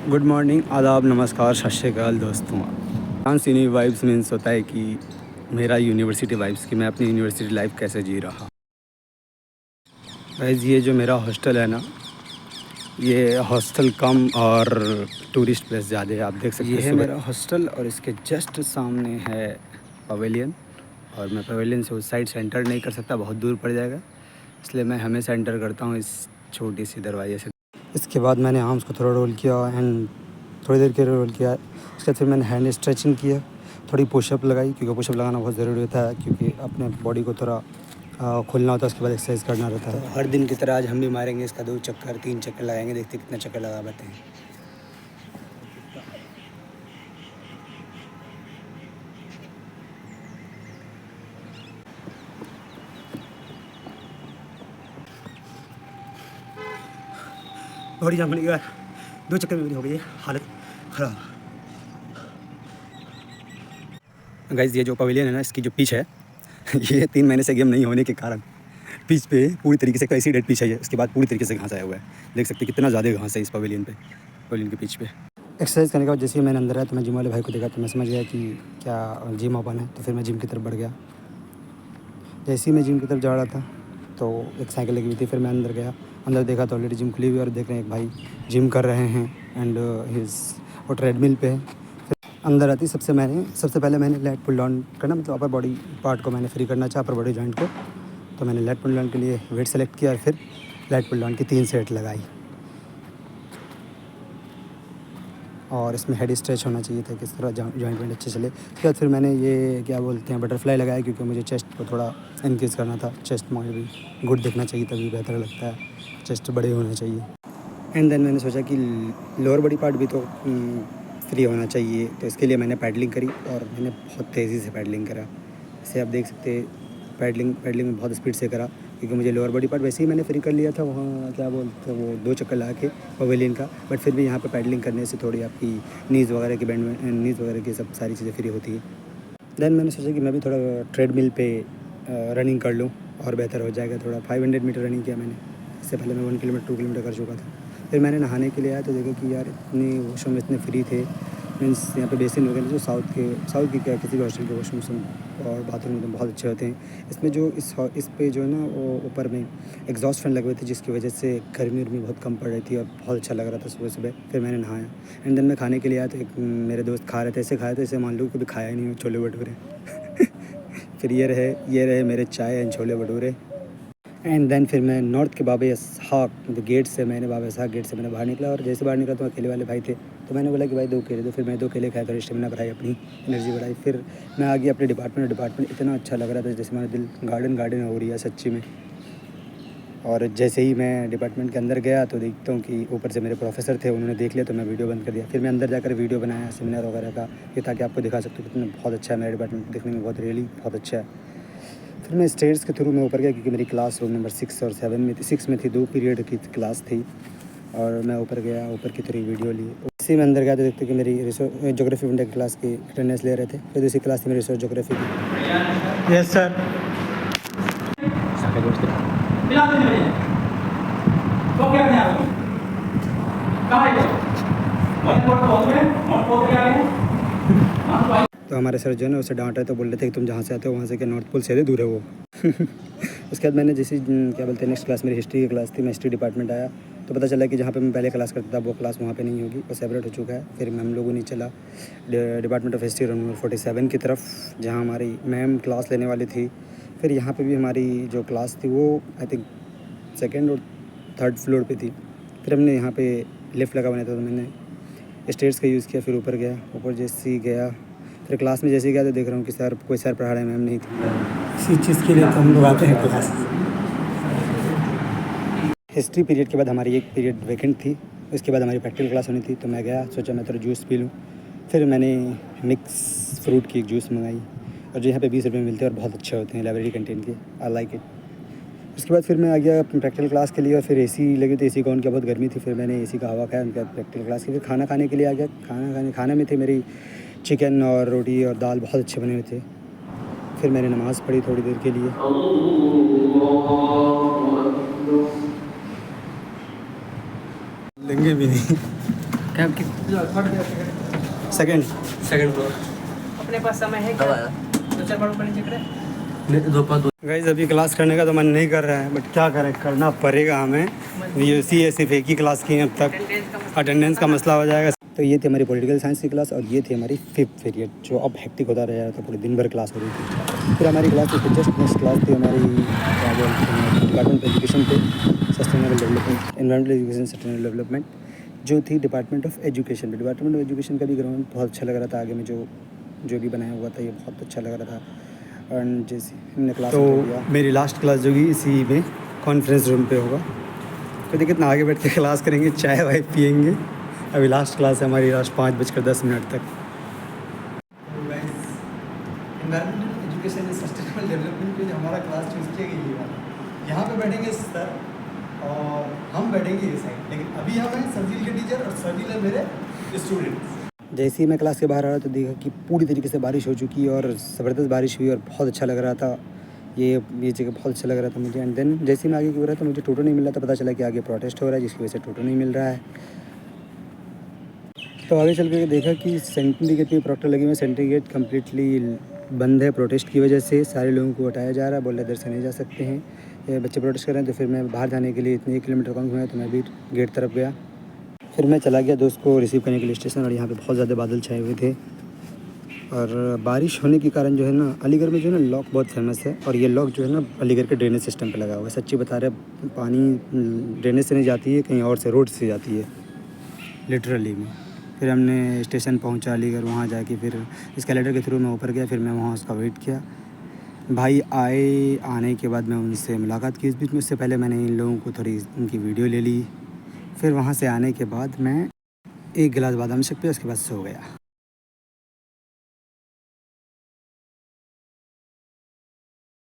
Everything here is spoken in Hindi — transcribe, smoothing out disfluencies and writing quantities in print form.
गुड मॉर्निंग, आदाब, नमस्कार, सत श्री अकाल दोस्तों। डांस यूनि वाइब्स मीन्स होता है कि मेरा यूनिवर्सिटी वाइब्स कि मैं अपनी यूनिवर्सिटी लाइफ कैसे जी रहा। गाइस ये जो मेरा हॉस्टल है ना, ये हॉस्टल कम और टूरिस्ट प्लेस ज़्यादा है। आप देख सकते हैं ये है मेरा हॉस्टल और इसके जस्ट सामने है पवेलियन। और मैं पवेलियन से उस साइड से एंटर नहीं कर सकता, बहुत दूर पड़ जाएगा, इसलिए मैं हमेशा एंटर करता हूँ इस छोटी सी दरवाजे से। इसके बाद मैंने आर्म्स को थोड़ा रोल किया एंड थोड़ी देर के लिए रोल किया। उसके बाद फिर मैंने हैंड स्ट्रेचिंग किया, थोड़ी पुशअप लगाई, क्योंकि पुशअप लगाना बहुत ज़रूरी होता है, क्योंकि अपने बॉडी को थोड़ा खोलना होता है, उसके बाद एक्सरसाइज करना रहता है। तो हर दिन की तरह आज हम भी मारेंगे इसका 2 चक्कर 3 चक्कर लगाएंगे, देखते कितना चक्कर लगा पाते हैं। बॉडी जाम होने के बाद 2 चक्कर में मेरी हो गई है हालत ख़राब। गाइस ये जो पवेलियन है ना, इसकी जो पिच है ये 3 महीने से गेम नहीं होने के कारण पिच पे पूरी तरीके से कैसी डेड पिच है। उसके बाद पूरी तरीके से घास आया हुआ है, देख सकते हैं कितना ज़्यादा घास है इस पवेलियन के पिच पे। एक्सरसाइज करने के बाद जैसे ही मैंने अंदर आया तो मैं जिम वाले भाई को देखा, तो मैं समझ गया कि क्या जिम ओपन है, तो फिर मैं जिम की तरफ बढ़ गया। जैसे ही मैं जिम की तरफ जा रहा था तो एक साइकिल लगी हुई थी, फिर मैं अंदर गया। अंदर देखा तो ऑलरेडी जिम खुली हुई है और देख रहे हैं एक भाई जिम कर रहे हैं एंड वो ट्रेडमिल पे है। फिर अंदर आती सबसे पहले मैंने लेट पुल डाउन करना, मतलब अपर बॉडी पार्ट को मैंने फ्री करना चाहा, अपर बॉडी जॉइंट को। तो मैंने लेट पुल डाउन के लिए वेट सेलेक्ट किया और फिर लेट पुल डाउन की 3 सेट लगाई। और इसमें हेड स्ट्रेच होना चाहिए था, किस तरह जॉइंट वेंट अच्छे चले। उसके बाद फिर मैंने ये क्या बोलते हैं बटरफ्लाई लगाया, क्योंकि मुझे चेस्ट को थोड़ा इनक्रीज़ करना था। चेस्ट में भी गुड दिखना चाहिए, तभी बेहतर लगता है, चेस्ट बड़े होने चाहिए। एंड देन मैंने सोचा कि लोअर बॉडी पार्ट भी तो फ्री होना चाहिए, तो इसके लिए मैंने पैडलिंग करी और मैंने बहुत तेज़ी से पैडलिंग करा। जैसे आप देख सकते हैं पैडलिंग में बहुत स्पीड से करा, क्योंकि मुझे लोअर बॉडी पार्ट वैसे ही मैंने फ्री कर लिया था वहाँ क्या बोलते हैं वो 2 चक्कर लगा के पवेलियन का। बट फिर भी यहाँ पे पैडलिंग करने से थोड़ी आपकी नीज़ वगैरह की सब सारी चीज़ें फ्री होती है। देन मैंने सोचा कि मैं भी थोड़ा ट्रेडमिल पे रनिंग कर लूँ और बेहतर हो जाएगा। थोड़ा 500 मीटर रनिंग किया मैंने, इससे पहले मैं 1 किलोमीटर 2 किलोमीटर कर चुका था। फिर मैंने नहाने के लिए आया तो देखा कि यार इतने वॉशरूम इतने फ्री थे, मीन्स यहाँ पे बेसिन वगैरह जो साउथ की क्या किसी भी हॉस्टल के वॉशरूम और बाथरूम एकदम बहुत अच्छे होते हैं। इसमें जो इस पे जो है ना वो ऊपर में एग्जॉस्ट फैन लगे हुए थे, जिसकी वजह से गर्मी बहुत कम पड़ रही थी और बहुत अच्छा लग रहा था सुबह सुबह। फिर मैंने नहाया एंड देन मैं खाने के लिए आया तो एक मेरे दोस्त खा रहे थे, ऐसे खाए थे ऐसे मान लो कभी खाया ही नहीं हो, छोले भटूरे फिर ये रहे मेरे चाय and chole bhature. And then फिर मैं नॉर्थ के बाबा इसहाक गेट से मैंने बाहर निकला, और जैसे बाहर निकला तो अकेले वाले भाई थे, तो मैंने बोला कि भाई 2 केले दो। फिर मैं 2 केले खाया, थोड़ी स्टेमिना बढ़ाई, अपनी एनर्जी बढ़ाई। फिर मैं आ गया अपने डिपार्टमेंट इतना अच्छा लग रहा था, जैसे मेरा दिल गार्डन हो रही है सच्ची में। और जैसे ही मैं डिपार्टमेंट के अंदर गया तो देखता हूँ कि ऊपर से मेरे प्रोफेसर थे, उन्होंने देख लिया तो मैं वीडियो बंद कर दिया। फिर मैं अंदर जाकर वीडियो बनाया सेमिनार वगैरह का, कि ताकि आपको दिखा सकूँ कितना बहुत अच्छा है मेरा डिपार्टमेंट, देखने में बहुत अच्छा है। फिर मैं स्टेयर्स के थ्रू मैं ऊपर गया, क्योंकि मेरी क्लास रूम नंबर 6 और 7 में थी। 6 में थी, 2 पीरियड की क्लास थी, और मैं ऊपर गया, ऊपर की थोड़ी वीडियो ली। इसी में अंदर गया तो देखते कि मेरी ज्योग्राफी विंडो क्लास की अटेंडेंस ले रहे थे। फिर दूसरी क्लास थी मेरी रिसोर्स ज्योग्राफी की। Yes sir. तो हमारे सर जो है ना उसे डांट रहे, तो बोल रहे थे कि तुम जहाँ से आते हो वहाँ से क्या नॉर्थ पोल से दूर है वो उसके बाद मैंने जैसे क्या बोलते हैं नेक्स्ट क्लास मेरी हिस्ट्री की क्लास थी, मैं हिस्ट्री डिपार्टमेंट आया तो पता चला कि जहाँ पे मैं पहले क्लास करता था वो क्लास वहाँ पे नहीं होगी, वो सेपरेट हो चुका है। फिर हम लोगों ने चला department of history room number 47 की तरफ, जहाँ हमारी मैम क्लास लेने वाली थी। फिर यहाँ पे भी हमारी जो क्लास थी वो आई थिंक 2nd और 3rd फ्लोर पे थी। फिर हमने यहाँ पे लिफ्ट लगा बनाया था, तो मैंने स्टेयर्स का यूज़ किया। फिर ऊपर गया, ऊपर जैसे ही गया फिर क्लास में जैसे ही गया तो देख रहा हूँ कि कोई सर पढ़ा रहे, मैम नहीं थी। इसी चीज़ के लिए तो हम लोग आते हैं क्लास। हिस्ट्री पीरियड के बाद हमारी एक पीरियड वैकेंट थी, उसके बाद हमारी प्रैक्टिकल क्लास होनी थी, तो मैं गया, सोचा मैं थोड़ा जूस पी लूँ। फिर मैंने मिक्स फ्रूट की एक जूस मंगाई, और जो यहाँ पे 20 रुपये में मिलते हैं और बहुत अच्छे होते हैं, लाइब्रेरी कैंटीन के, आई लाइक इट। उसके बाद फिर मैं आ गया अपनी प्रैक्टिकल क्लास के लिए, और फिर एसी लगी तो एसी का ऑन किया, बहुत गर्मी थी। फिर मैंने एसी का हवा खाया उनके बाद प्रैक्टिकल क्लास की। फिर खाना खाने के लिए आ गया। खाने में थी मेरी चिकन और रोटी और दाल बहुत अच्छे बने हुए थे। फिर मैंने नमाज़ पढ़ी थोड़ी देर के लिए। लेंगे भी नहीं क्या सेकंड सेकंड फ्लोर अपने पास समय है कब क्या? आया 2-4 बार ऊपर नीचे करें? दोपहर गाइस अभी क्लास करने का तो मन नहीं कर रहा है, बट क्या करें, करना पड़ेगा हमें। ये सिर्फ एक ही क्लास की है अब तक, अटेंडेंस का मसला हो जाएगा। तो ये थी हमारी पॉलिटिकल साइंस की क्लास और ये थी हमारी 5th पीरियड, जो अब हेक्टिक होता रह था, पूरे दिन भर क्लास हो रही थी। फिर हमारी क्लास थी जस्ट नेक्स्ट क्लास थी हमारी क्या बोलते हैं डिपार्टमेंट ऑफ एजुकेशन पे, sustainable development, environmental education sustainable development, जो थी डिपार्टमेंट ऑफ एजुकेशन पे। डिपार्टमेंट ऑफ एजुकेशन का भी ग्राउंड बहुत अच्छा लग रहा था, आगे में जो भी बनाया हुआ था ये बहुत अच्छा लग रहा था। एंड जैसे हमने क्लास तो मेरी लास्ट क्लास जो कि इसी में कॉन्फ्रेंस रूम पे होगा, तो देखिए कितना आगे बैठ के क्लास करेंगे, चाय वाय पियेंगे। अभी लास्ट क्लास है हमारी, लास्ट 5:10 तक। Environmental education and sustainable development पे हमारा क्लास चूज़ किया गया ये वाला, यहाँ पे बैठेंगे सर और हम बैठेंगे ये साइड, लेकिन अभी हम हैं सर्जिल के टीचर और सर्जिल है मेरे स्टूडेंट्स। जैसे ही मैं क्लास के बाहर आया तो देखा कि पूरी तरीके से बारिश हो चुकी है और ज़बरदस्त बारिश हुई और बहुत अच्छा लग रहा था। ये जगह बहुत अच्छा लग रहा था मुझे। एंड देन जैसे ही मैं आगे हो रहा था मुझे टोटो नहीं मिल रहा था, पता चला कि आगे प्रोटेस्ट हो रहा है जिसकी वजह से टोटो नहीं मिल रहा है। तो आगे चल के देखा कि सेंट्री गेट पे प्रोटेक्टर लगे हुए हैं, सेंट्री गेट कम्प्लीटली बंद है प्रोटेस्ट की वजह से, सारे लोगों को हटाया जा रहा है, बोल रहे इधर से नहीं जा सकते हैं, ये बच्चे प्रोटेस्ट कर रहे हैं। तो फिर मैं बाहर जाने के लिए इतने 1 किलोमीटर कम हुआ है तो मैं भी गेट तरफ गया। फिर मैं चला गया दोस्त को रिसीव करने के लिए स्टेशन, और यहाँ पे बहुत ज़्यादा बादल छाए हुए थे और बारिश होने के कारण जो है ना अलीगढ़ में जो है ना लॉक बहुत फेमस है, और ये लॉक जो है ना अलीगढ़ के ड्रेनेज सिस्टम पे लगा हुआ है। सच्ची बता रहे, पानी ड्रेनेज से नहीं जाती है, कहीं और से रोड से जाती है लिटरली में। फिर हमने स्टेशन पहुंचा अलीगढ़, वहाँ जाके फिर एस्केलेटर के थ्रू मैं ऊपर गया, फिर मैं वहाँ उसका वेट किया। भाई आने के बाद मैं उनसे मुलाकात की। इस बीच में, उससे पहले मैंने इन लोगों को थोड़ी उनकी वीडियो ले ली। फिर वहाँ से आने के बाद मैं एक गिलास बादाम शेक पिया, उसके बाद सो गया।